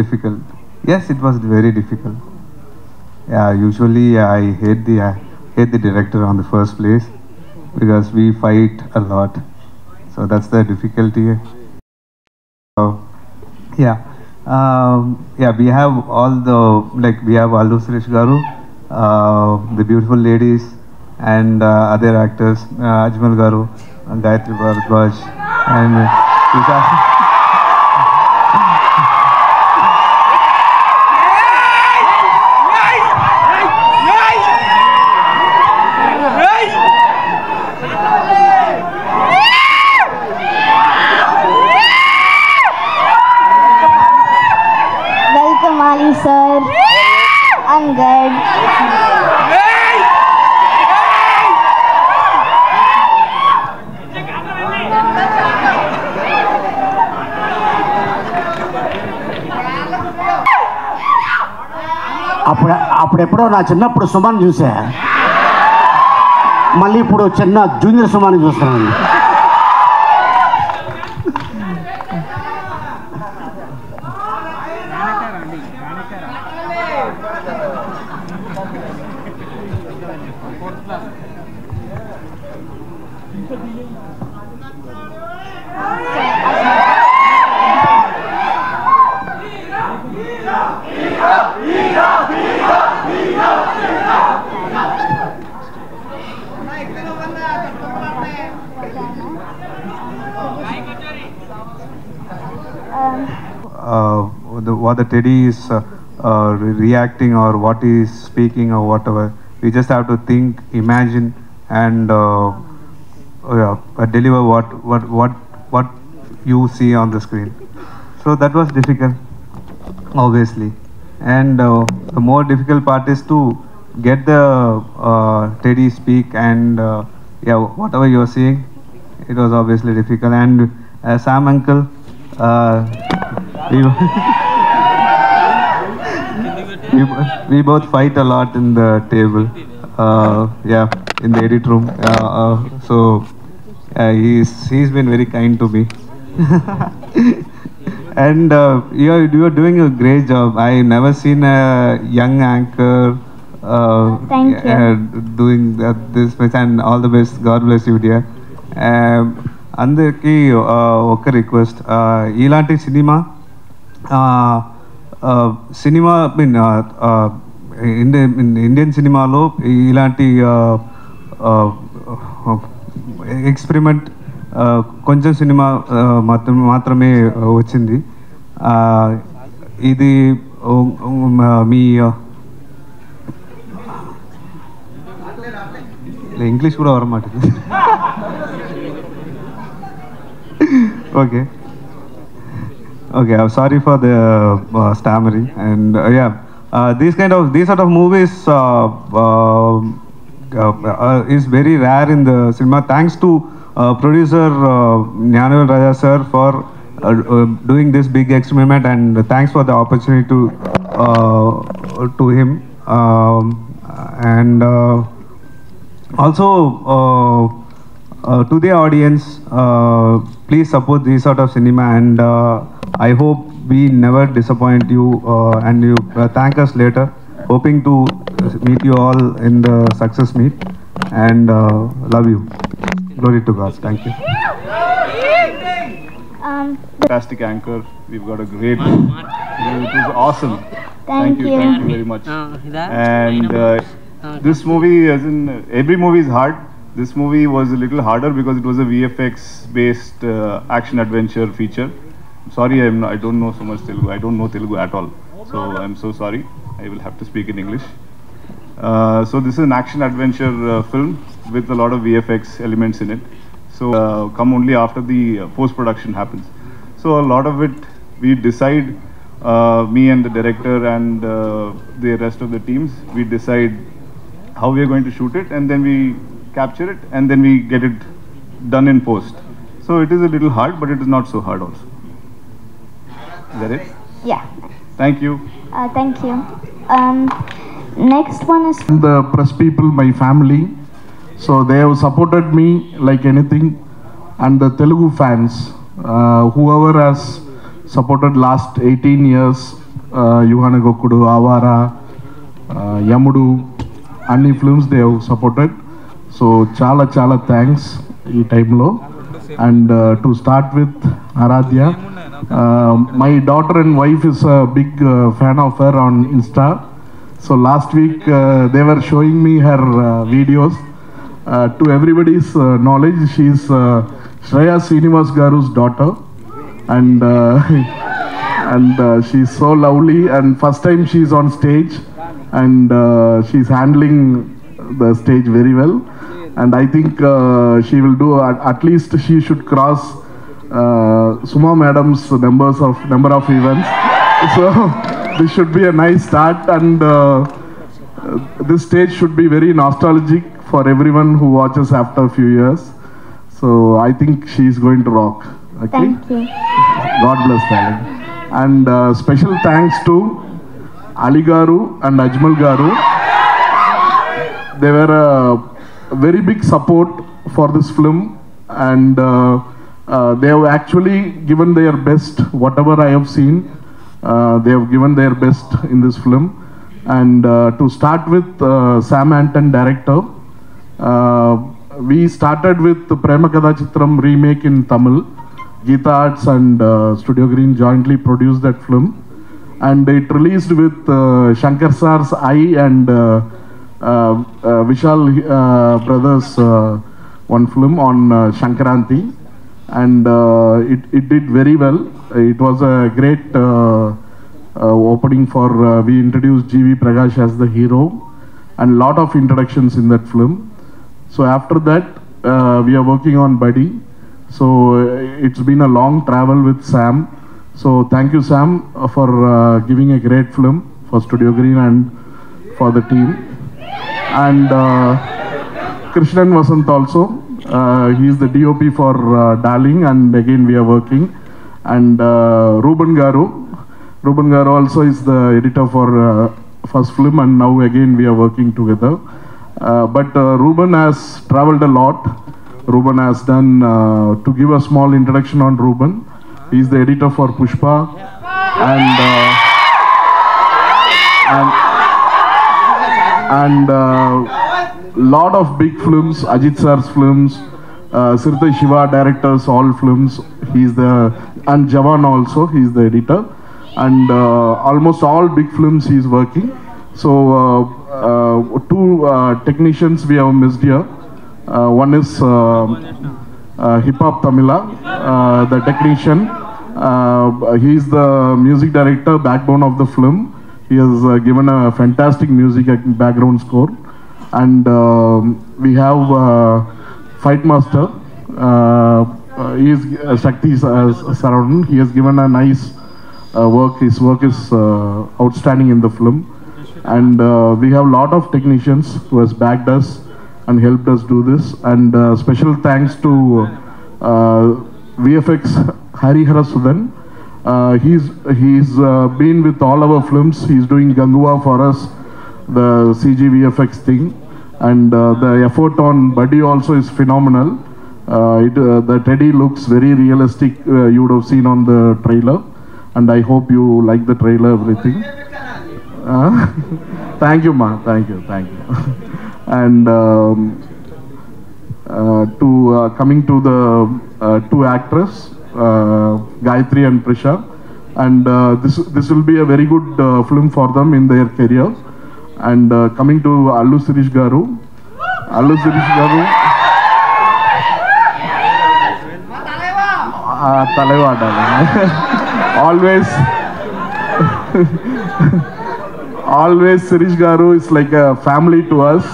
Difficult. Yes, it was very difficult. Yeah, usually I hate the director on the first place because we fight a lot. So that's the difficulty. Uh, yeah, yeah. We have all the we have Allu Suresh Garu, the beautiful ladies, and other actors, Ajmal Garu, Gayatri Bharadwaj, and Tushar. Welcome, Ali sir. I'm good. అప్పుడెప్పుడో నా చిన్నప్పుడు సుమన్ చూసా, మళ్ళీ ఇప్పుడు చిన్న junior Suman చూస్తున్నాను. What the Teddy is reacting or what he is speaking or whatever. We just have to think, imagine, and deliver what you see on the screen. So that was difficult, obviously. And the more difficult part is to get the Teddy speak and yeah, whatever you are seeing, it was obviously difficult. And Sam uncle. We both fight a lot in the table, yeah, in the edit room. So he's been very kind to me, and you are doing a great job. I never seen a young anchor Thank you. doing this much, and all the best. God bless you, dear. అందరికీ ఒక request, ఇలాంటి cinema mean Indian సినిమాలో ఇలాంటి experiment కొంచెం cinema మాత్రమే వచ్చింది. ఇది మీ English కూడా వరమాట. Okay. I'm sorry for the stammering, and yeah, these sort of movies is very rare in the cinema. Thanks to producer Gnanavel Raja sir for doing this big experiment, and thanks for the opportunity to him, and also. To the audience, please support this sort of cinema, and I hope we never disappoint you, and you thank us later. Hoping to meet you all in the success meet, and love you. Glory to God. Thank you. Fantastic anchor. We've got a great. It was awesome. Thank you. Thank you very much. And this movie, as in every movie is hard. This movie was a little harder because it was a VFX-based action adventure feature. Sorry, I don't know so much Telugu. I don't know Telugu at all. So I'm so sorry. I will have to speak in English. So this is an action adventure film with a lot of VFX elements in it. So come only after the post-production happens. So a lot of it we decide, me and the director and the rest of the teams, we decide how we are going to shoot it, and then we capture it, and then we get it done in post. So it is a little hard, but it is not so hard also. Is that it? Yeah. Thank you. Thank you. Next one is The press people, my family, so they have supported me like anything, and the Telugu fans, whoever has supported last 18 years Yuhana Gokudu, Avara, Yamudu, అన్ని films they have supported. So చాలా చాలా thanks ఈ టైంలో. And to start with Aaradhya, my daughter and wife is a big fan of her on insta. So last week they were showing me her videos. To everybody's knowledge, she is Shreya Srinivas Garu's daughter, and she's so lovely, and first time she's on stage, and she's handling the stage very well, and I think she will do, at least she should cross Suma madam's number of events. So this should be a nice start, and this stage should be very nostalgic for everyone who watches after a few years. So I think she's going to rock. Okay? Thank you. God bless, darling. And special thanks to Ali Garu and Ajmal Garu. They were a very big support for this film, and they have actually given their best. Whatever I have seen, they have given their best in this film. And to start with, Sam Anton, director. We started with the Prema Kada Chitram remake in Tamil. Geetha Arts and Studio Green jointly produced that film, and it released with Shankar Sar's Eye and Vishal brothers one film on Shankranti, and it did very well. It was a great opening for we introduced G.V. Prakash as the hero, and lot of introductions in that film. So after that, we are working on Buddy. So it's been a long travel with Sam. So thank you, Sam, for giving a great film for Studio Green and for the team. And Krishnan Vasant also, he is the DOP for Darling, and again we are working. And Ruben Garu also is the editor for first film, and now again we are working together. But Ruben has traveled a lot. Ruben has done, to give a small introduction on Ruben, he is the editor for Pushpa, and lot of big films, Ajit Sar's films, Sirthai Shiva directors all films. He is and Jawan also, he is the editor, and almost all big films he is working. So two technicians we have missed here. One is Hip Hop Tamila, the technician. He is the music director, backbone of the film. He has given a fantastic music background score. And we have Fight Master. He is Shakti Saravan. He has given a nice work. His work is outstanding in the film. And we have a lot of technicians who has backed us and helped us do this. And special thanks to VFX Harihara Sudan. He's been with all our films. He's doing Gangua for us, the CG VFX thing. And the effort on Buddy also is phenomenal. The Teddy looks very realistic. You would have seen on the trailer. And I hope you like the trailer, everything. Thank you, Ma. Thank you. And coming to the two actors, Gayatri and Prisha, and this will be a very good film for them in their career. And coming to Allu Sirish Garu, Taleva always Sirish Garu is like a family to us,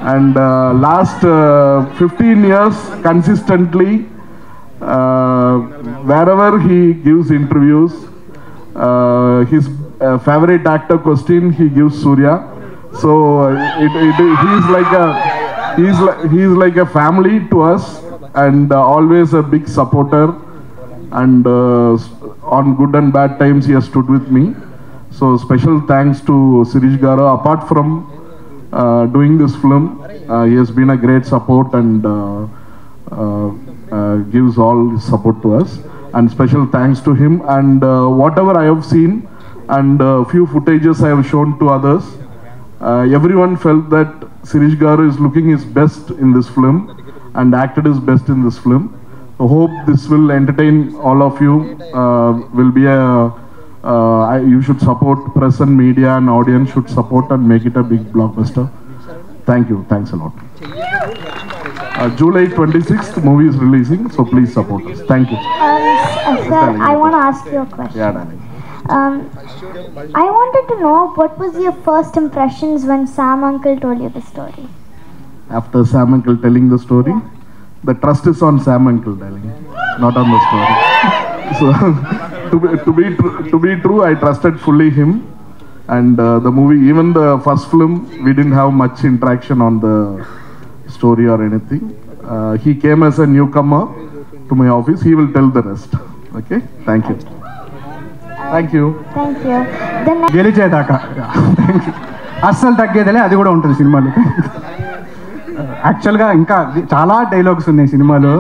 and last 15 years consistently, wherever he gives interviews, his favorite actor question he gives Surya. So he's like a family to us, and always a big supporter, and on good and bad times he has stood with me. So special thanks to Sirish Garu. Apart from doing this film, he has been a great support and gives all his support to us. And special thanks to him. And whatever I have seen, and few footages I have shown to others. Everyone felt that Sirish Garu is looking his best in this film and acted his best in this film. I hope this will entertain all of you. Will be you should support, press and media and audience should support and make it a big blockbuster. Thank you. Thanks a lot. July 26th movie is releasing, so please support us. Thank you. Sir, I want to ask you a question. Yeah, darling. I wanted to know what was your first impressions when Sam Uncle told you the story? After Sam Uncle telling the story, the trust is on Sam Uncle, darling, not on the story. So, to be true, I trusted fully him. And the movie, even the first film, we didn't have much interaction on the story or anything. He came as a newcomer to my office. He will tell the rest. Okay? Thank you. Thank you. Thank you. The next గెలిచేదాకా అస్సలు తగ్గేదిలే, అది కూడా ఉంటుంది సినిమాలో. యాక్చువల్గా ఇంకా చాలా dialogues ఉన్నాయి సినిమాలో.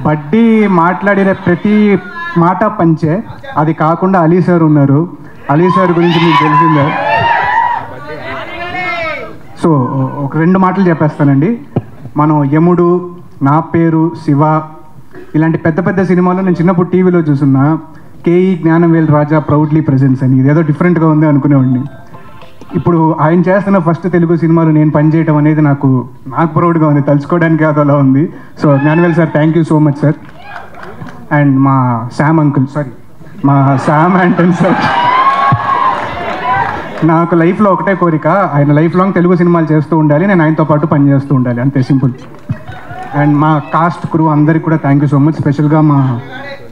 బడ్డీ మాట్లాడిన ప్రతి మాట పంచే. అది కాకుండా అలీ సార్ ఉన్నారు. అలీ సార్ గురించి మీకు తెలిసిందే. సో ఒక 2 మాటలు చెప్పేస్తానండి. మనం యముడు, నా పేరు, శివ ఇలాంటి పెద్ద పెద్ద సినిమాలు నేను చిన్నప్పుడు టీవీలో చూస్తున్నా. కేఈ జ్ఞానవేల్ రాజా ప్రౌడ్లీ ప్రెజెన్స్ అని, ఇదేదో డిఫరెంట్గా ఉంది అనుకునేవాడిని. ఇప్పుడు ఆయన చేస్తున్న ఫస్ట్ తెలుగు సినిమాలు నేను పనిచేయటం అనేది నాకు ప్రౌడ్గా ఉంది, తలుచుకోవడానికి అదోలా ఉంది. So Gnanavel sir, thank you so much sir. And మా శామ్ అంకుల్, మా శామ్ యాంటన్ సార్, నాకు లైఫ్లో ఒకటే కోరిక, ఆయన లైఫ్ లాంగ్ తెలుగు సినిమాలు చేస్తూ ఉండాలి, నేను ఆయనతో పాటు పనిచేస్తూ ఉండాలి, అంతే సింపుల్. అండ్ మా కాస్ట్ క్రూ అందరికి కూడా థ్యాంక్ యూ సో మచ్. స్పెషల్గా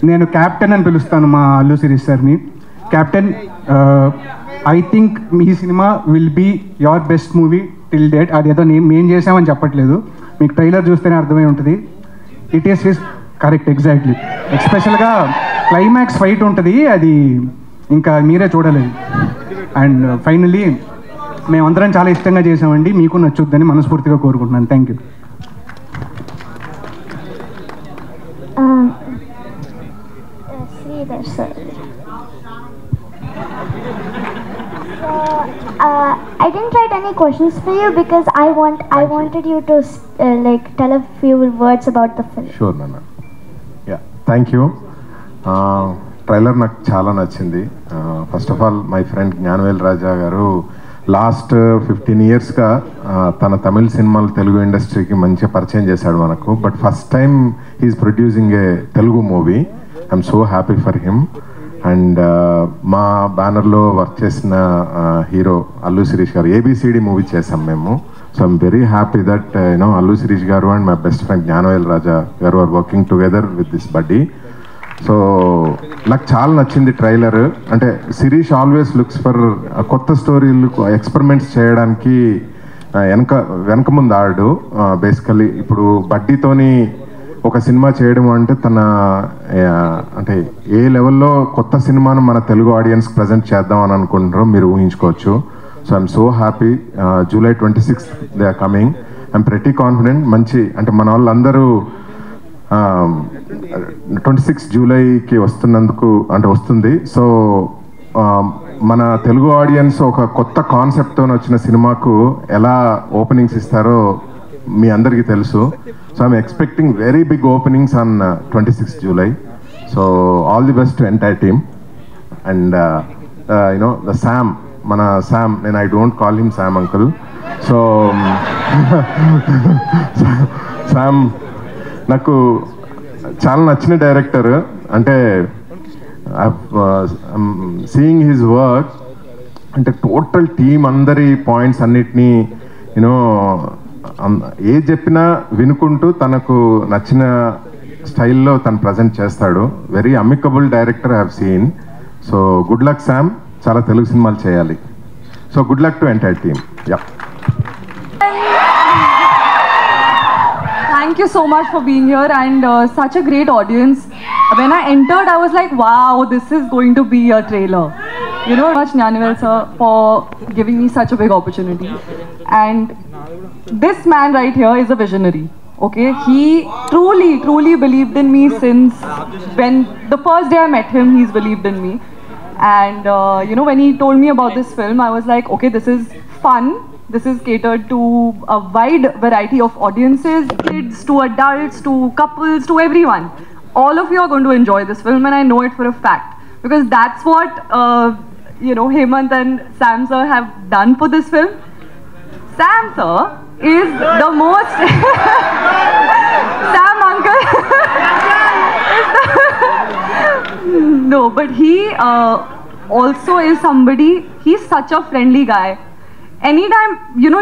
నేను క్యాప్టెన్ అని పిలుస్తాను మా అల్లు శిరీష్ సార్ని. క్యాప్టెన్, ఐ థింక్ మీ cinema will be your best movie till date. అది ఏదో మేము చేసామని చెప్పట్లేదు, మీకు ట్రైలర్ చూస్తేనే అర్థమై ఉంటుంది. It is his correct, exactly. ఎస్పెషల్గా క్లైమాక్స్ ఫైట్ ఉంటుంది, అది ఇంకా మీరే చూడలేదు. అండ్ ఫైనలీ మేమందరం చాలా ఇష్టంగా చేసామండి, మీకు నచ్చుద్దని మనస్ఫూర్తిగా కోరుకుంటున్నాను. Thank you. I didn't write any questions for you because I wanted you to tell a few words about the film. Sure, Nana. Yeah, thank you. Trailer నాకు చాలా నచ్చింది. First of all my friend Gnanavel Raja garu last 15 yearsగా తన తమిళ సినిమాలు తెలుగు ఇండస్ట్రీకి మంచిగా పరిచయం చేశాడు మనకు. But first time he is producing a Telugu movie. I'm so happy for him. And మా బ్యానర్లో వర్క్ చేసిన హీరో అల్లు శిరీష్ గారు, ఏబిసిడి మూవీ చేసాం మేము. So I'm very happy that Allu Sirish garu and my best friend Gnanavel Raja garu are working together with this buddy. So నాకు చాలా నచ్చింది trailer. అంటే శిరీష్ ఆల్వేస్ లుక్స్ ఫర్ కొత్త స్టోరీలు, ఎక్స్పెరిమెంట్స్ చేయడానికి వెనక ముందు ఆడు. బేసికలీ ఇప్పుడు బడ్డీతోని ఒక సినిమా చేయడం అంటే తన అంటే ఏ లెవెల్లో కొత్త సినిమాను మన తెలుగు ఆడియన్స్కి ప్రజెంట్ చేద్దాం అని అనుకుంటున్నారో మీరు ఊహించుకోవచ్చు. So I'm so happy. July 26th they are coming. I'm pretty confident. మంచి అంటే మన వాళ్ళందరూ 26 జూలైకి వస్తున్నందుకు అంటే వస్తుంది. సో మన తెలుగు ఆడియన్స్ ఒక కొత్త కాన్సెప్ట్తో వచ్చిన సినిమాకు ఎలా ఓపెనింగ్స్ ఇస్తారో మీ అందరికీ తెలుసు. So I'm expecting very big openings on 26 July. So all the best to entire team. And the Sam, మన శామ్, నేను I don't call him Sam uncle. So Sam నాకు చాలా నచ్చిన డైరెక్టర్. అంటే సీయింగ్ హిజ్ వర్క్, అంటే total team అందరి points అన్నిటినీ ఏది చెప్పినా వినుకుంటూ తనకు నచ్చిన స్టైల్లో తను ప్రజెంట్ చేస్తాడు. Very amicable director I have seen. So good luck Sam, చాలా తెలుగు సినిమాలు చేయాలి. So good luck to entire team. Yeah, thank you so much for being here and such a great audience. When I entered, I was like, wow, this is going to be a trailer. You know, much Gnanavel sir for giving me such a big opportunity. And this man right here is a visionary. Okay, he truly believed in me since when the first day I met him. He's believed in me, And you know, when he told me about this film, I was like, okay, this is fun. This is catered to a wide variety of audiences, kids to adults to couples to everyone. All of you are going to enjoy this film, and I know it for a fact, because that's what you know, Hemant and Sam sir have done for this film. Sam sir is the most Sam uncle. No, but he also is somebody. He's such a friendly guy. Anytime, you know,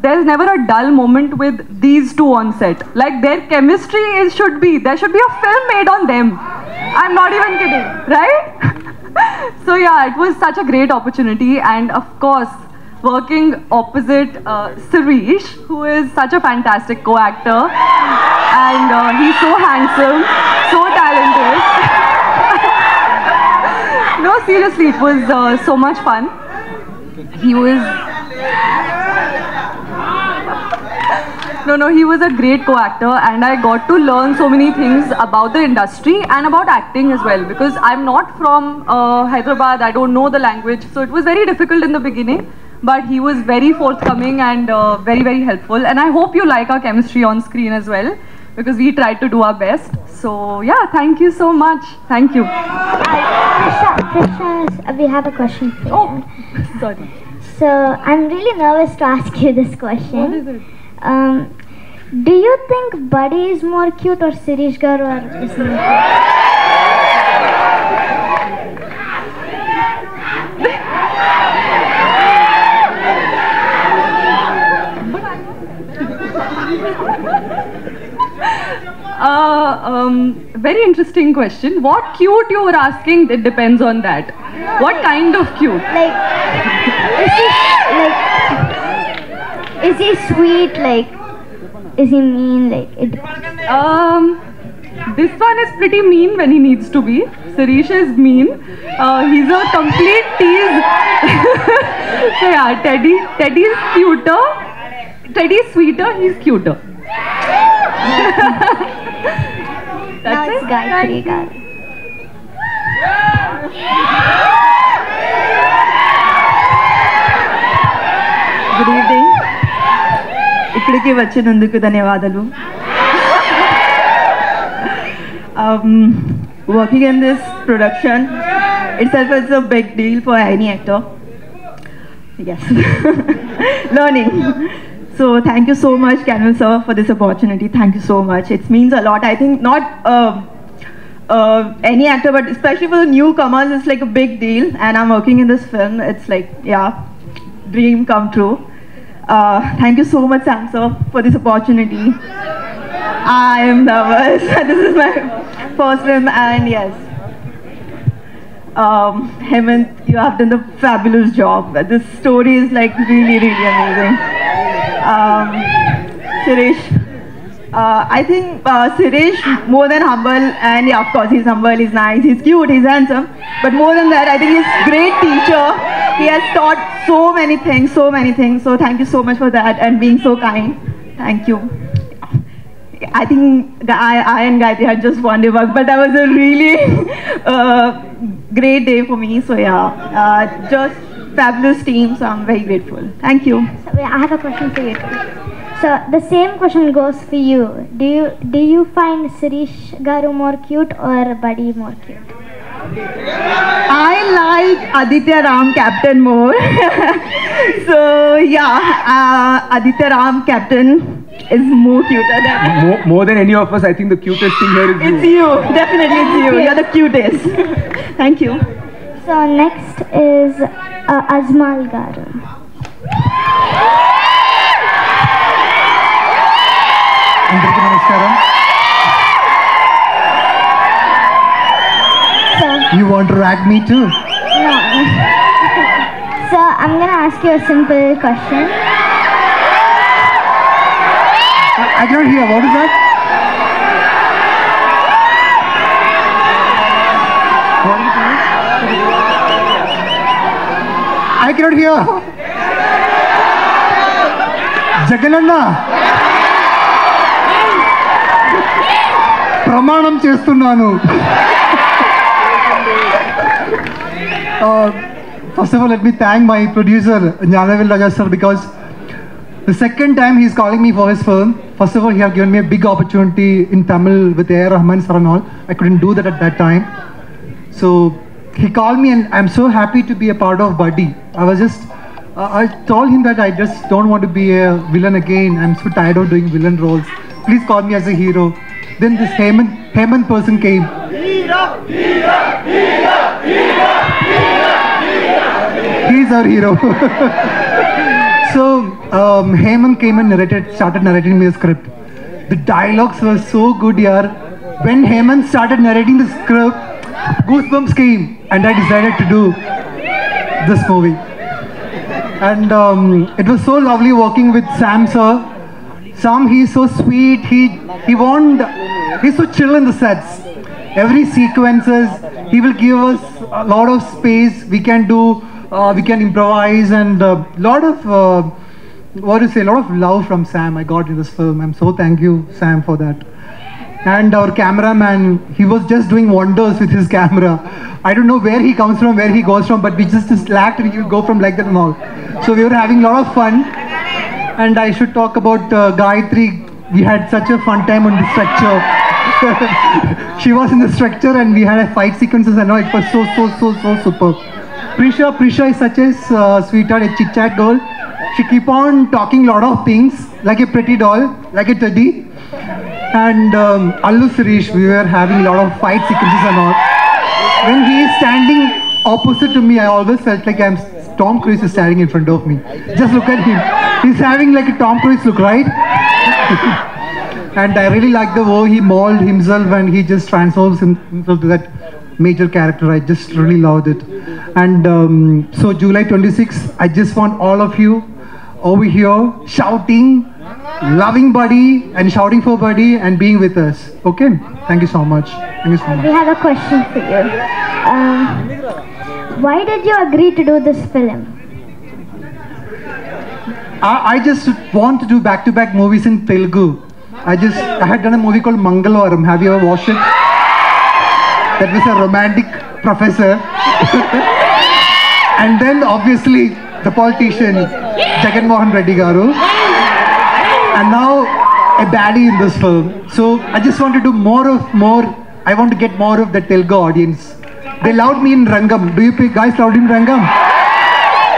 there's never a dull moment with these two on set. Like, their chemistry there should be a film made on them. I'm not even kidding, right? So yeah, it was such a great opportunity, and of course, working opposite Sirish, who is such a fantastic co-actor, and he's so handsome, so talented. No, seriously, it was so much fun. He was he was a great co-actor, and I got to learn so many things about the industry and about acting as well, because I'm not from Hyderabad, I don't know the language, so it was very difficult in the beginning, but he was very forthcoming and very, very helpful, and I hope you like our chemistry on screen as well, because we tried to do our best. So yeah, thank you so much. Thank you. Krishna, we have a question for you. Oh, sorry. So I'm really nervous to ask you this question. What is it? Do you think Buddy is more cute or Sirish Garu is more cute? Very interesting question. What cute you were asking, it depends on that. What kind of cute? Is he sweet, like, is he mean, like, this one is pretty mean when he needs to be. Sirish is mean. He's a complete tease. So yeah, Teddy is cuter. Teddy is sweeter, he's cuter. Now it's Gayatri Garu. Good evening. ఇక్కడికి వచ్చినందుకు ధన్యవాదాలు. Working in this production itself is a big deal for any actor. Yes. Learning. So thank you so much, Canvas sir, for this opportunity. Thank you so much. It means a lot. I think not any actor, but especially for the newcomers, it's like a big deal. And I'm working in this film. It's like, yeah, dream come true. Thank you so much, Sam sir, for this opportunity. I am nervous. This is my first film, and yes, Hemant, you have done a fabulous job. This story is like really, really amazing. Sirish, I think Sirish, more than humble, and yeah, of course he's humble, he's nice, he's cute, he's handsome, but more than that, I think he's a great teacher. He has taught so many things, so thank you so much for that, and being so kind. Thank you. I think I and Gayatri had just one day work, but that was a really great day for me, so yeah, just fabulous team, so I'm very grateful. Thank you. So I have a question for you too. So the same question goes for you. Do you find Sirish Garu more cute or Buddy more cute? I like Aditya Ram Captain more. So yeah, Aditya Ram Captain is more cuter than More than any of us, I think the cutest thing here is you. It's you, definitely it's you. You're the cutest. Thank you. So next is Azmal Garu. అందరికీ నమస్కారం. So, You want to rag me too? no. So I'm gonna ask you a simple question. I cannot hear. What is that? I cannot hear. Jagananna ప్రమాణం చేస్తున్నాను. First of all, let me thank my producer, Gnanavil Raja sir, because the second time he's calling me for his film. First of all, he had given me a big opportunity in Tamil with A.R. Rahman sir and all. I couldn't do that at that time. So he called me and I'm so happy to be a part of Buddy. I was just, I told him that I just don't want to be a villain again. I'm so tired of doing villain roles. Please call me as a hero. Then this Hemant person came. He's our hero. So Hemant came and started narrating me the script. The dialogues were so good here. When Hemant started narrating the script, goosebumps came and I decided to do this movie. And it was so lovely working with Sam sir. Sam, he's so sweet. He's so chill in the sets. Every sequences, he will give us a lot of space. We can do, we can improvise, and a lot of love from Sam I got in this film. I'm so thank you, Sam, for that. And our cameraman, he was just doing wonders with his camera. I don't know where he comes from, where he goes from, but we just slacked and he would go from like that and all. So we were having a lot of fun. And I should talk about Gayatri. We had such a fun time on the structure. She was in the structure and we had a fight sequences and all. It was so superb. Prisha is such a sweetheart, a chit-chat girl. She keep on talking a lot of things, like a pretty doll, like a teddy. And Allu Sirish, we were having a lot of fight sequences and all. When he is standing opposite to me, I always felt like Tom Cruise is standing in front of me. Just look at him. He's having like a Tom Cruise look, right? And I really like the way he molded himself and he just transforms himself to that major character. I just really loved it. And so July 26th, I just want all of you over here shouting, loving Buddy and shouting for Buddy and being with us. Okay? Thank you so much. Thank you so much. We have a question for you. Why did you agree to do this film? I just want to do back-to-back movies in Telugu. I had done a movie called Mangalwaram. Have you ever watched it? That was a romantic professor. And then obviously the politician Jagan Mohan Reddy Garu. And now a baddie in this film. So I just want to do more. I want to get more of the Telugu audience. They loved me in Rangam. Do you guys loved in Rangam?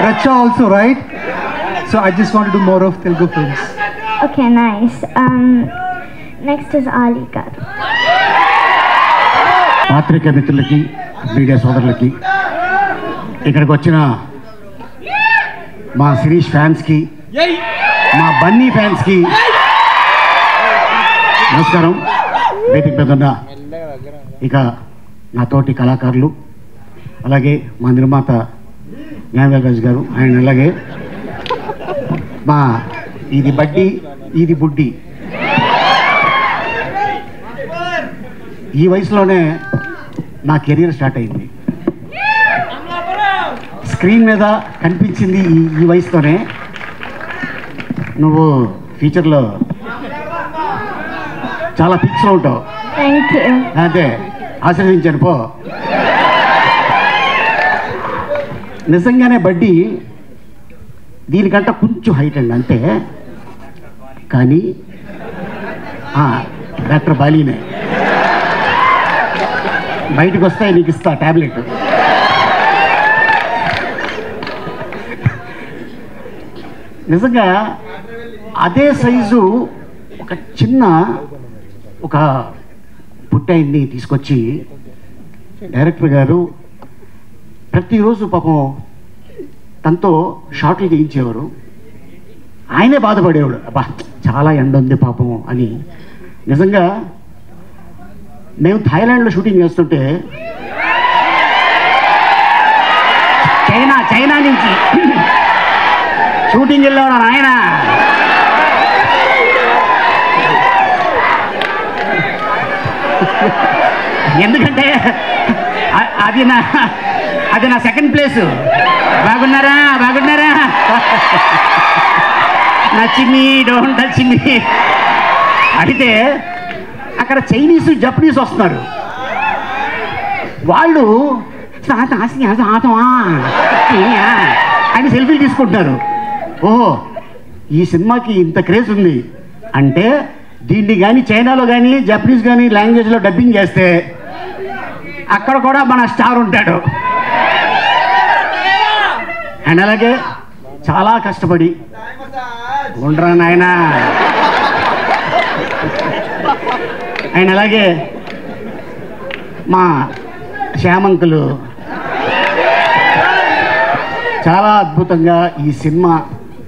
Racha also, right? So I just want to do more of Telugu films. Okay, nice. Next is Ali garu. పాత్రిక మిత్రులకి, media సోదరులకి, ఇక్కడికి వచ్చిన మా శిరీష్ ఫ్యాన్స్కి, మా బన్నీ ఫ్యాన్స్కి నమస్కారం. వేదిక మీద ఉన్న ఇక నాతోటి కళాకారులు, అలాగే మా నిర్మాత జ్ఞానవేల్ రాజు గారు, ఆయన అలాగే మా ఇది బడ్డీ ఇది బుడ్డి. ఈ వయసులోనే నా కెరీర్ స్టార్ట్ అయింది. స్క్రీన్ మీద కనిపించింది ఈ వయసులోనే. నువ్వు ఫ్యూచర్లో చాలా పిక్స్లో ఉంటావు. అదే ఆశీర్వదించాను పో. నిజంగానే బడ్డీ దీనికంటే కొంచెం హైట్ అండి అంతే, కానీ డాక్టర్ బాలీనే. బయటకు వస్తే నీకు ఇస్తా ట్యాబ్లెట్. నిజంగా అదే సైజు ఒక చిన్న ఒక పుట్టాయిని తీసుకొచ్చి డైరెక్టర్ గారు ప్రతిరోజు పాపం తనతో షార్ట్లు చేయించేవారు. ఆయనే బాధపడేవాడు, అబ్బా చాలా ఎండ ఉంది పాపం అని. నిజంగా మేము థాయిలాండ్లో షూటింగ్ చేస్తుంటే చైనా నుంచి షూటింగ్ వెళ్ళాడు ఆయన. ఎందుకంటే అది నా సెకండ్ ప్లేసు. బాగున్నారా నచ్చింది, డోంట్ నచ్చింది. అయితే అక్కడ చైనీస్ జపనీస్ వస్తున్నారు. వాళ్ళు అని సెల్ఫీలు తీసుకుంటున్నారు. ఓహో, ఈ సినిమాకి ఇంత క్రేజ్ ఉంది అంటే దీన్ని కానీ చైనాలో కానీ జపనీస్ కానీ లాంగ్వేజ్లో డబ్బింగ్ చేస్తే అక్కడ కూడా మన స్టార్ ఉంటాడు. అండ్ అలాగే చాలా కష్టపడి ఉండరా నాయనా. అండ్ అలాగే మా శ్యామంకులు చాలా అద్భుతంగా ఈ సినిమా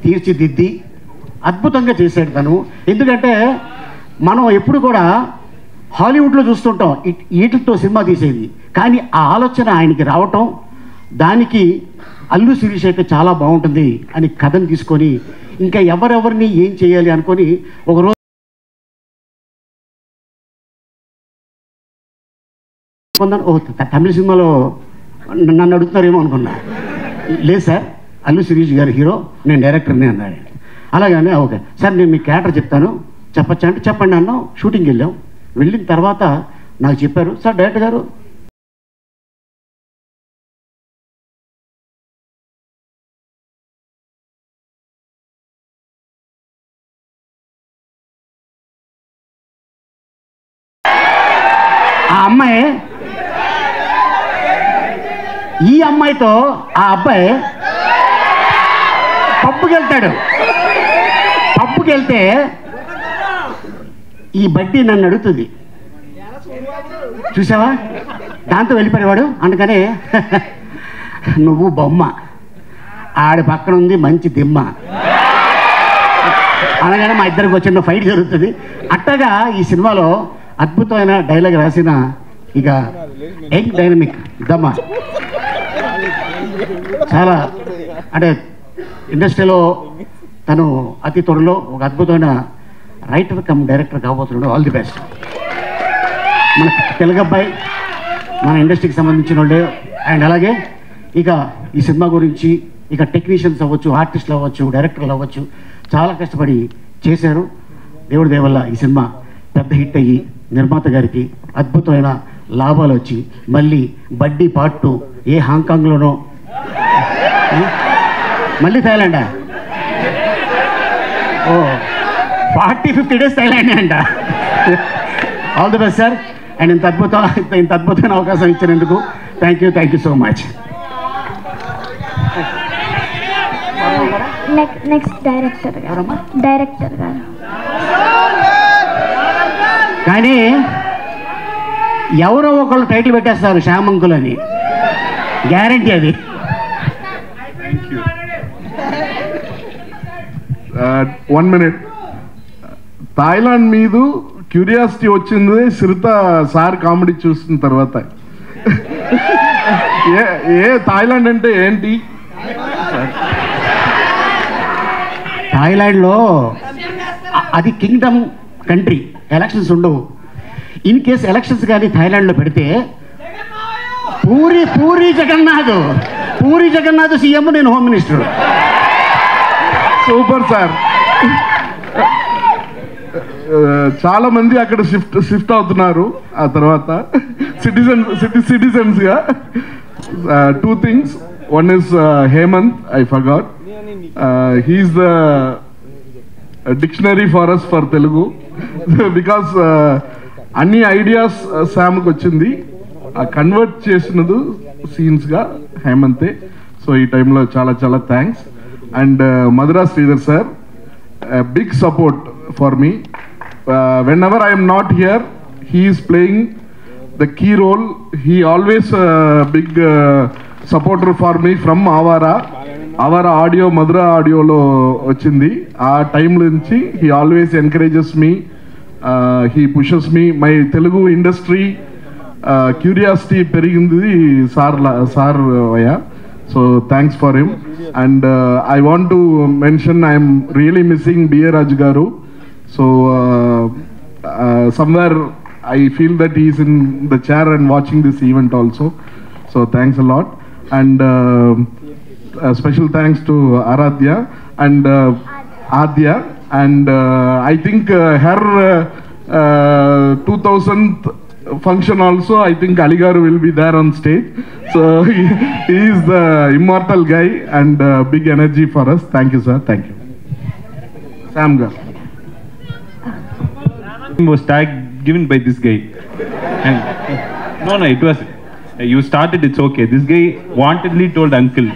తీర్చిదిద్ది అద్భుతంగా చేశాడు తను. ఎందుకంటే మనం ఎప్పుడు కూడా హాలీవుడ్లో చూస్తుంటాం వీటితో సినిమా తీసేది, కానీ ఆ ఆలోచన ఆయనకి రావటం, దానికి అల్లు శిరీష్ అయితే చాలా బాగుంటుంది అని కథను తీసుకొని ఇంకా ఎవరెవరిని ఏం చేయాలి అనుకొని ఒకరోజు తమిళ సినిమాలో నన్ను అడుగుతున్నారేమో అనుకున్నా. లేదు సార్, అల్లు శిరీష్ గారు హీరో, నేను డైరెక్టర్ని అన్నాడు. అలాగనే ఓకే సార్, నేను మీ క్యారెక్టర్ చెప్తాను, చెప్పచ్చా అంటే చెప్పండి అన్నాం. షూటింగ్కి వెళ్ళాం. వెళ్ళిన తర్వాత నాకు చెప్పారు, సార్ డైరెక్టర్ గారు ఆ అమ్మాయి ఈ అమ్మాయితో ఆ అబ్బాయి పబ్బుకి వెళ్తాడు. పబ్బుకి వెళ్తే ఈ బడ్డీ నన్ను అడుగుతుంది, చూసావా, దాంతో వెళ్ళిపోయేవాడు. అందుకనే నువ్వు బొమ్మ, ఆడి పక్కన ఉంది మంచి దిమ్మ అనగానే మా ఇద్దరికి వచ్చిన ఫైట్ జరుగుతుంది. అట్టగా ఈ సినిమాలో అద్భుతమైన డైలాగ్ రాసిన ఇక యంగ్ డైనమిక్ దమ్మ చాలా, అంటే ఇండస్ట్రీలో తను అతి త్వరలో ఒక అద్భుతమైన రైటర్ కమ్ డైరెక్టర్ కాబోతున్నాడు. All the best. మన తెలుగు అబ్బాయి, మన ఇండస్ట్రీకి సంబంధించిన వాళ్ళే. అండ్ అలాగే ఇక ఈ సినిమా గురించి ఇక టెక్నీషియన్స్ అవ్వచ్చు, ఆర్టిస్టులు అవ్వచ్చు, డైరెక్టర్లు అవ్వచ్చు, చాలా కష్టపడి చేశారు. దేవుడి దయ వల్ల ఈ సినిమా పెద్ద హిట్ అయ్యి నిర్మాత గారికి అద్భుతమైన లాభాలు వచ్చి మళ్ళీ బడ్డీ పార్ట్ 2 ఏ హాంకాంగ్లోనో, మళ్ళీ థాయిలాండా, ఓ 40-50 days థాయిలాండ్ అంట. All the best sir. And ఇంత అద్భుతమైన అవకాశం ఇచ్చినందుకు thank you so much. Next director గారు. కానీ ఎవరో ఒకళ్ళు టైటిల్ పెట్టేస్తారు శ్యామంకుల్ అని, గ్యారంటీ అది. One minute. థాయిలాండ్ మీద క్యూరియాసిటీ వచ్చింది సిరిత సార్ కామెడీ చూసిన తర్వాత. ఏ థాయిలాండ్ అంటే ఏంటి? థాయిలాండ్లో అది కింగ్డమ్ కంట్రీ, ఎలక్షన్స్ ఉండవు. ఇన్ కేస్ ఎలక్షన్స్ కానీ థాయిలాండ్లో పెడితే పూరి జగన్నాథ్ సీఎం, నేను హోమ్ మినిస్టర్. Super sir. చాలా మంది అక్కడ షిఫ్ట్ అవుతున్నారు ఆ తర్వాత సిటిజన్స్ గా. 2 things. One is Hemant, I forgot. He's the dictionary for us for Telugu because అన్ని ఐడియాస్ శామ్కి వచ్చింది, కన్వర్ట్ చేసినది సీన్స్గా హేమంతే. సో ఈ టైంలో చాలా thanks. And Madhura Sridhar sir, big support for me. Whenever I am not here, he is playing the key role. He always big supporter for me from Avara audio, Madura audio lo వచ్చింది. ఆ time నుంచి he always encourages me, he pushes me. My Telugu industry curiosity పెరిగింది sir వయ. So thanks for him. And I want to mention I am really missing B.A. Raj garu. So somewhere I feel that he is in the chair and watching this event also. So thanks a lot. And special thanks to Aradhya and Adya. And I think her 2000th function also, I think Ali Garu will be there on stage. So he is the immortal guy and big energy for us. Thank you, sir. Thank you. Sam Garu. Was tag given by this guy. And, no, it was. You started, it's okay. This guy wantedly told uncle.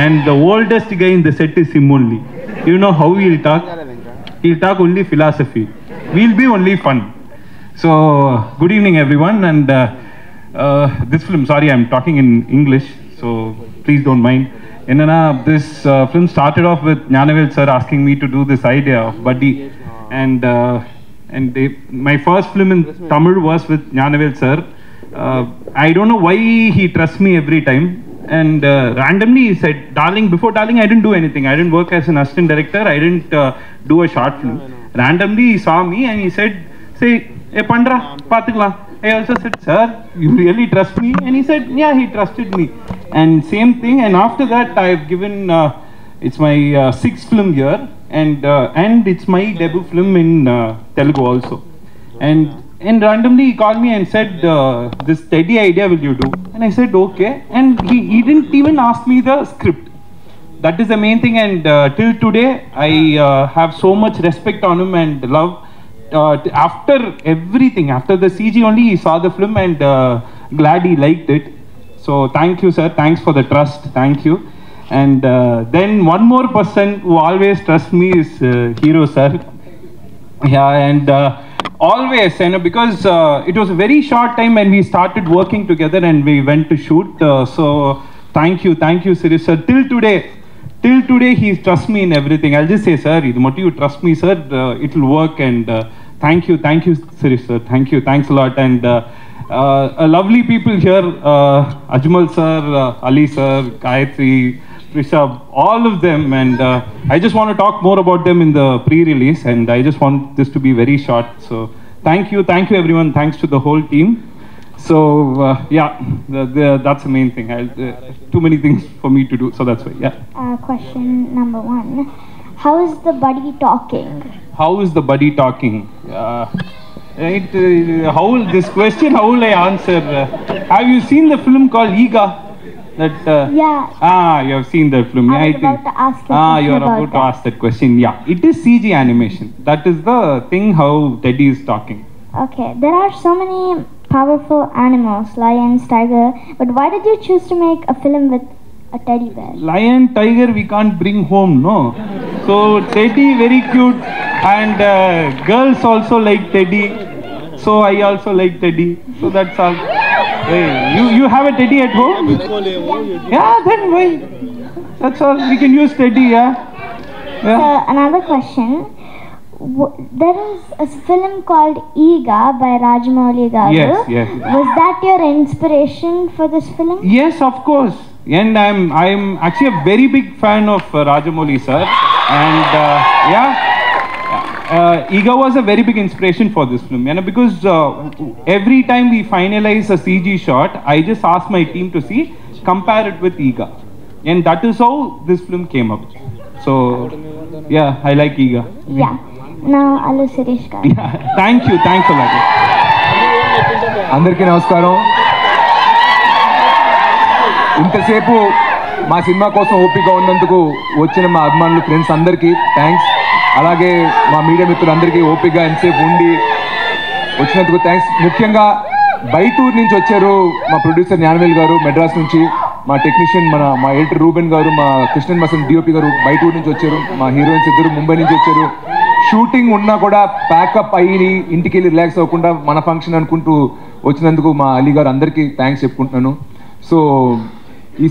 And the oldest guy in the set is him only. You know how he'll talk? He'll talk only philosophy. We'll be only fun. So, good evening everyone. And this film, sorry, I'm talking in English, so please don't mind. This film started off with Gnanavel sir asking me to do this idea of Buddy. My first film in Tamil was with Gnanavel sir. I don't know why he trusts me every time. And randomly he said, Darling, before Darling, I didn't do anything. I didn't work as an assistant director. I didn't do a short film. Randomly he saw me and he said, say, hey Pandra, Pathikla. I also said, sir, you really trust me? And he said, yeah, he trusted me. And same thing. And after that, I've given, it's my sixth film here. And it's my debut film in Telugu also. And randomly he called me and said, this Teddy idea will you do? And I said, okay. And he didn't even ask me the script. That is the main thing. And till today, I have so much respect on him and love. After everything, after the CG only, he saw the film and glad he liked it. So thank you, sir. Thanks for the trust. Thank you. And then one more person who always trusts me is Hero, sir. Yeah, and always, because it was a very short time when we started working together and we went to shoot. So thank you, Sirish sir. Till today, he trusts me in everything. I'll just say, sir, you trust me, sir, it will work. And thank you, Sirish sir. Thank you, thanks a lot. And lovely people here, Ajmal sir, Ali sir, Gayatri, Rishabh, all of them. And I just want to talk more about them in the pre-release. And I just want this to be very short. So thank you everyone. Thanks to the whole team. So yeah, that's the main thing. Too many things for me to do, so that's why. Yeah. Question number 1: how is the buddy talking? How is the buddy talking? Right. This question? How will I answer? Have you seen the film called Ega? That. Yeah. You have seen that film. I was about to ask you. You are about to ask that question. Yeah. It is CG animation. That is the thing. How Teddy is talking. Okay. There are so many powerful animals, lions, tiger, but why did you choose to make a film with a teddy bear? Lion, tiger, we can't bring home, no. So Teddy, very cute, and girls also like Teddy. So I also like Teddy. So that's all. Hey, you have a Teddy at home? Yeah, then why? That's all. We can use Teddy, yeah. So another question. There is a film called Ega by Rajamouli Garu. Yes. Was that your inspiration for this film? Yes, of course. And I'm actually a very big fan of Rajamouli sir. And Ega was a very big inspiration for this film. Because every time we finalize a CG shot, I just ask my team to compare it with Ega. And that is how this film came up. So yeah, I like Ega. Yeah. Now, Allu Sirish garu. Yeah, thanks a lot. అందరికీ నమస్కారం. ఇంతసేపు మా cinema కోసం ఓపిక ఉన్నందుకు వచ్చిన మా అభిమానులు ఫ్రెండ్స్ అందరికీ థ్యాంక్స్. అలాగే మా మీడియా మిత్రులందరికీ ఓపికగా ఎంతసేపు ఉండి వచ్చినందుకు థ్యాంక్స్. ముఖ్యంగా బయటూరు నుంచి వచ్చారు మా ప్రొడ్యూసర్ జ్ఞానవేల్ గారు, మెడ్రాస్ నుంచి మా టెక్నీషియన్ మా ఎడిటర్ రూబెన్ గారు, మా కృష్ణన్ మసన్ డిఓపి గారు బయటూరు నుంచి వచ్చారు. మా హీరోయిన్స్ ఇద్దరు ముంబై నుంచి వచ్చారు. షూటింగ్ ఉన్నా కూడా ప్యాకప్ అయ్యి ఇంటికి వెళ్ళి రిలాక్స్ అవ్వకుండా మన ఫంక్షన్ అనుకుంటూ వచ్చినందుకు మా అలీ గారు అందరికీ థ్యాంక్స్ చెప్పుకుంటున్నాను. సో ఈ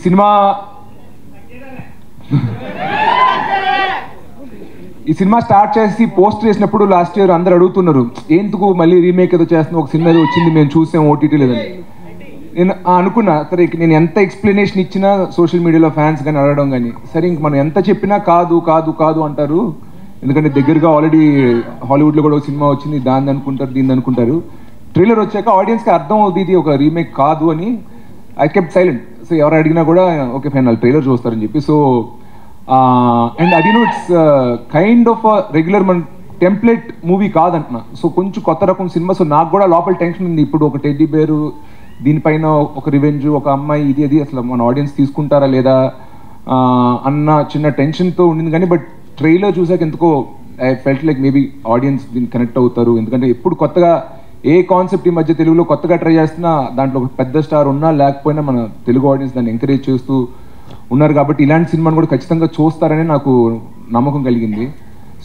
సినిమా స్టార్ట్ చేసి పోస్ట్ చేసినప్పుడు లాస్ట్ ఇయర్ అందరు అడుగుతున్నారు, ఎందుకు మళ్ళీ రీమేక్ ఏదో చేస్తున్నాం, ఒక సినిమా ఏదో వచ్చింది మేము చూసాం ఓటీటీ లేదని. నేను అనుకున్నా సరే నేను ఎంత ఎక్స్ప్లెనేషన్ ఇచ్చినా సోషల్ మీడియాలో ఫ్యాన్స్ కానీ అడగడం కానీ సరే ఇంక మనం ఎంత చెప్పినా కాదు కాదు కాదు అంటారు. ఎందుకంటే దగ్గరగా ఆల్రెడీ హాలీవుడ్లో కూడా ఒక సినిమా వచ్చింది, దాన్ని అనుకుంటారు దీన్ని అనుకుంటారు. ట్రైలర్ వచ్చాక ఆడియన్స్కి అర్థం అవుతుంది ఇది ఒక రీమేక్ కాదు అని. I kept silent. సో ఎవరు అడిగినా కూడా ఓకే ఫైన్ వాళ్ళు ట్రైలర్ చూస్తారని చెప్పి. సో అండ్ అది ఇట్స్ కైండ్ ఆఫ్ రెగ్యులర్ మన టెంప్లెట్ మూవీ కాదంటున్నా. సో కొంచెం కొత్త రకం సినిమా. సో నాకు కూడా లోపల టెన్షన్ ఉంది, ఇప్పుడు ఒక టెడ్డీ బేరు, దీనిపైన ఒక రివెంజ్, ఒక అమ్మాయి, ఇది అసలు మన ఆడియన్స్ తీసుకుంటారా లేదా అన్న చిన్న టెన్షన్తో ఉండింది. కానీ బట్ ట్రైలర్ చూసాక ఎందుకో I felt like maybe audience దీన్ని కనెక్ట్ అవుతారు. ఎందుకంటే ఎప్పుడు కొత్తగా ఏ కాన్సెప్ట్ ఈ మధ్య తెలుగులో కొత్తగా ట్రై చేస్తున్నా దాంట్లో ఒక పెద్ద స్టార్ ఉన్నా లేకపోయినా మన తెలుగు ఆడియన్స్ దాన్ని ఎంకరేజ్ చేస్తూ ఉన్నారు. కాబట్టి ఇలాంటి సినిమాను కూడా ఖచ్చితంగా చూస్తారని నాకు నమ్మకం కలిగింది.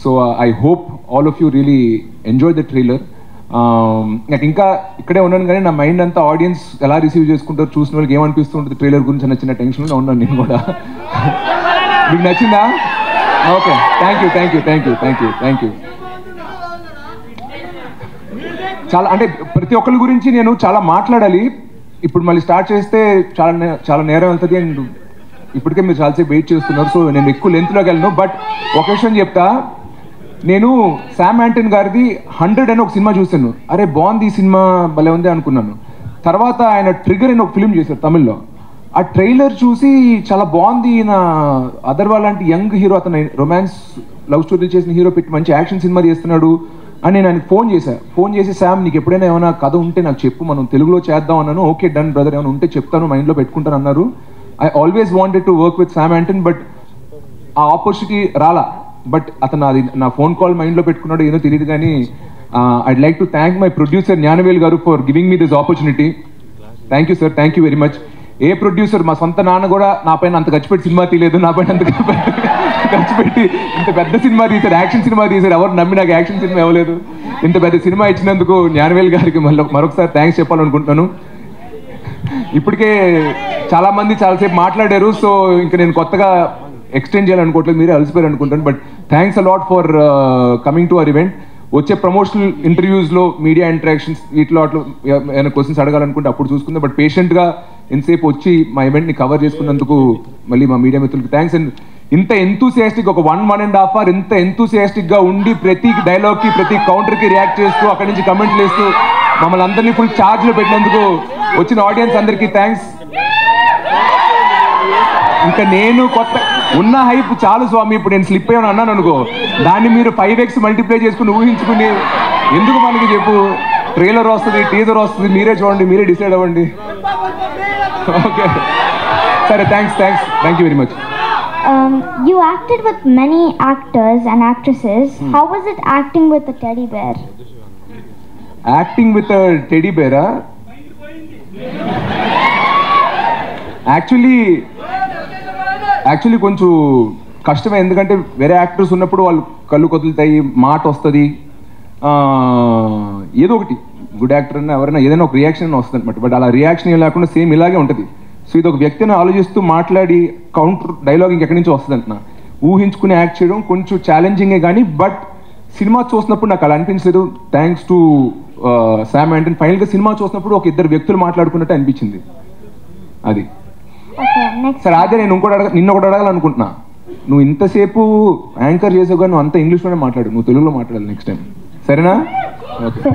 So I hope all of you really enjoy the trailer. నాకు ఇంకా ఇక్కడే ఉన్నాను కానీ నా మైండ్ అంతా ఆడియన్స్ ఎలా రిసీవ్ చేసుకుంటారు, చూసిన వాళ్ళకి ఏమనిపిస్తుంటుంది ట్రైలర్ గురించి అన్న చిన్న టెన్షన్లో ఉన్నాను నేను కూడా. మీకు నచ్చిందా? Okay, thank you. చాలా అంటే ప్రతి ఒక్కరి గురించి నేను చాలా మాట్లాడాలి. ఇప్పుడు మళ్ళీ స్టార్ట్ చేస్తే చాలా నేరం వెళ్తుంది. అండ్ ఇప్పటికే మీరు చాలాసేపు వెయిట్ చేస్తున్నారు. సో నేను ఎక్కువ లెంత్లోకి వెళ్ళను. బట్ ఒక విషయం చెప్తా, నేను శామ్ యాంటన్ గారిది 100 అని ఒక సినిమా చూశాను. అరే బాగుంది ఈ సినిమా, భలే ఉంది అనుకున్నాను. తర్వాత ఆయన ట్రిగర్ అని ఒక ఫిల్మ్ చేశారు తమిళ్లో. ఆ ట్రైలర్ చూసి చాలా బాగుంది, నా అదర్వా లాంటి యంగ్ హీరో, అతను రొమాన్స్ లవ్ స్టోరీ చేసిన హీరో పెట్టి మంచి యాక్షన్ సినిమా చేస్తున్నాడు అని నేను ఆయనకు ఫోన్ చేసి శామ్ నీకు ఎప్పుడైనా ఏమైనా కథ ఉంటే నాకు చెప్పు, మనం తెలుగులో చేద్దాం అన్నాను. ఓకే డన్ బ్రదర్, ఏమైనా ఉంటే చెప్తాను, మైండ్లో పెట్టుకుంటాను అన్నారు. I always wanted to work with Sam యాంటన్, but ఆ ఆపర్చునిటీ రాలా. బట్ అతను అది నా ఫోన్ కాల్ మైండ్లో పెట్టుకున్నాడు ఏదో తెలియదు. కానీ I'd like to thank my producer Gnanavel garu for giving me this opportunity. Thank you sir, thank you very much. A producer, మా సొంత నాన్న కూడా నా పైన అంత ఖర్చు పెట్టి సినిమా తీయలేదు, నా పైన అంత ఖర్చు పెట్టి ఇంత పెద్ద సినిమా తీశారు, యాక్షన్ సినిమా తీశారు. ఎవరు నమ్మి నాకు యాక్షన్ సినిమా ఇవ్వలేదు. ఇంత పెద్ద సినిమా ఇచ్చినందుకు జ్ఞానవేల్ గారికి మరొకసారి థ్యాంక్స్ చెప్పాలనుకుంటున్నాను. ఇప్పటికే చాలా మంది చాలాసేపు మాట్లాడారు. సో ఇంకా నేను కొత్తగా ఎక్స్టెండ్ చేయాలనుకోవట్లేదు, మీరే అలసిపోయారు అనుకుంటాను. But thanks a lot for coming to our event. వచ్చే ప్రమోషనల్ ఇంటర్వ్యూస్లో మీడియా ఇంటరాక్షన్స్ వీటిలో అట్లా ఏమైనా క్వశ్చన్స్ అడగాలనుకుంటే అప్పుడు చూసుకుందాం. బట్ పేషెంట్గా ఎంతసేపు వచ్చి మా ఈవెంట్ని కవర్ చేసుకున్నందుకు మళ్ళీ మా మీడియా మిత్రులకి థ్యాంక్స్. అండ్ ఇంత ఎంతూసియాస్టిక్ ఒక 1.5 hours ఇంత ఎంతూసియాస్టిక్గా ఉండి ప్రతి డైలాగ్కి ప్రతి కౌంటర్కి రియాక్ట్ చేస్తూ అక్కడి నుంచి కమెంట్లు వేస్తూ మమ్మల్ని అందరినీ ఫుల్ ఛార్జ్లో పెట్టినందుకు వచ్చిన ఆడియన్స్ అందరికీ థ్యాంక్స్. ఇంకా నేను కొత్త ఉన్న హైప్ చాలు స్వామి, ఇప్పుడు నేను స్లిప్ అయ్యాను అన్నాను అనుకో, దాన్ని మీరు 5x మల్టిప్లై చేసుకుని ఊహించుకుని ఎందుకు మనకి చెప్పు. ట్రైలర్ వస్తుంది, టీజర్ వస్తుంది, మీరే చూడండి, మీరే డిసైడ్ అవ్వండి. ఓకే సరే, thank you very much. You acted with many actors and actresses. How was it acting with a teddy bear? Acting with a teddy bear? Actually కొంచెం కష్టమే. ఎందుకంటే వేరే యాక్టర్స్ ఉన్నప్పుడు వాళ్ళు కళ్ళు కదులుతాయి, మాట వస్తుంది, ఏదో ఒకటి గుడ్ యాక్టర్ అన్నా ఎవరైనా ఏదైనా ఒక రియాక్షన్ వస్తుంది అనమాట. బట్ అలా రియాక్షన్ ఏం లేకుండా సేమ్ ఇలాగే ఉంటుంది. సో ఇది ఒక వ్యక్తిని ఆలోచిస్తూ మాట్లాడి కౌంటర్ డైలాగ్ ఇంకెక్కడి నుంచో వస్తుంది అంటున్నా. ఊహించుకుని యాక్ట్ చేయడం కొంచెం ఛాలెంజింగే కానీ బట్ సినిమా చూసినప్పుడు నాకు అలా అనిపించలేదు. Thanks to Sam యాంటన్. ఫైనల్గా సినిమా చూసినప్పుడు ఒక ఇద్దరు వ్యక్తులు మాట్లాడుకున్నట్టు అనిపించింది. అది సరే. అదే నేను నిన్న ఒకటి అడగాలనుకుంటున్నా. నువ్వు ఇంతసేపు యాంకర్ చేసావు కానీ నువ్వు అంత ఇంగ్లీష్లోనే మాట్లాడు, నువ్వు తెలుగులో మాట్లాడాలి నెక్స్ట్ టైం, సరేనా? ఓకే.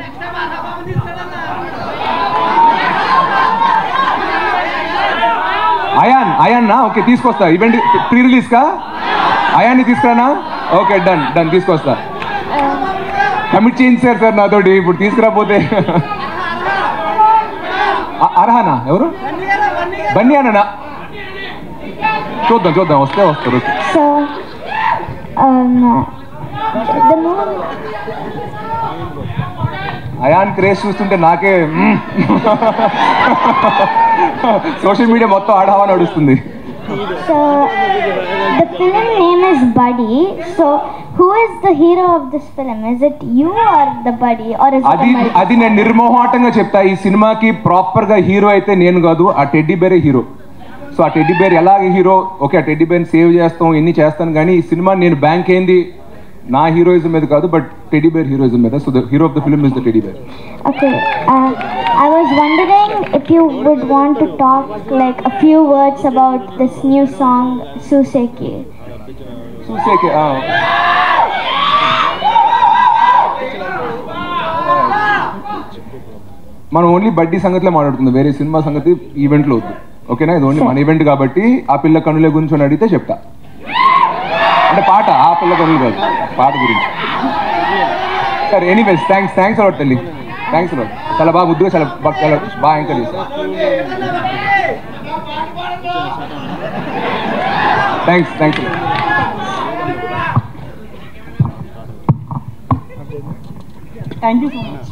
అయాన్నా ఓకే, తీసుకొస్తా. ఈవెంట్ ప్రీ రిలీజ్కా అయాన్ని తీసుకురానా? ఓకే డన్ తీసుకొస్తా. కమిట్ చేయించారు సార్ నాతోటి, ఇప్పుడు తీసుకురాపోతే. అర్హానా ఎవరు? బన్నీ అన్న. చూద్దాం వస్తే వస్తారు. So, the movie. Ayaan craze చూస్తుంటే నాకే సోషల్ మీడియా మొత్తం ఆడవా నడుస్తుంది. So, the film name is Buddy. So, who is the hero of this film? Is it you or the Buddy, or is it? అది నేను నిర్మోహాటంగా చెప్తా. ఈ సినిమాకి ప్రాపర్గా హీరో అయితే నేను కాదు, ఆ టెడ్డీ బేరే హీరో. సో ఆ టెడ్డీ బేర్ ఎలాగే హీరో, ఓకే ఆ టెడ్డీ బేర్ని సేవ్ చేస్తాం, ఎన్ని చేస్తాను, కానీ ఈ సినిమా నేను బ్యాంక్ అయింది నా హీరోయిజం మీద కాదు, బట్ టెడ్డీ బేర్ హీరోయిజం మీద. So the hero of the film is the teddy bear. Okay, I was wondering if you would want to talk like a few words about this new song Suseki. మనం only బడ్డీ సంగతిలో మాట్లాడుకుందాం, వేరే cinema సంగతి ఈవెంట్లో వద్దు, ఓకేనా? ఇది only మన ఈవెంట్ కాబట్టి ఆ పిల్ల కనుల గురించి అడిగితే చెప్తా. అంటే పాట, ఆ పిల్ల కనులు కాదు, పాట గురించి. సరే ఎనీవేస్ థ్యాంక్స్ అలాట్ తల్లి, థ్యాంక్స్ అలాట్. చాలా బాగా ముద్దుగా చాలా బాగా యాంకర్ చేశారు. Thanks. Thank you so much.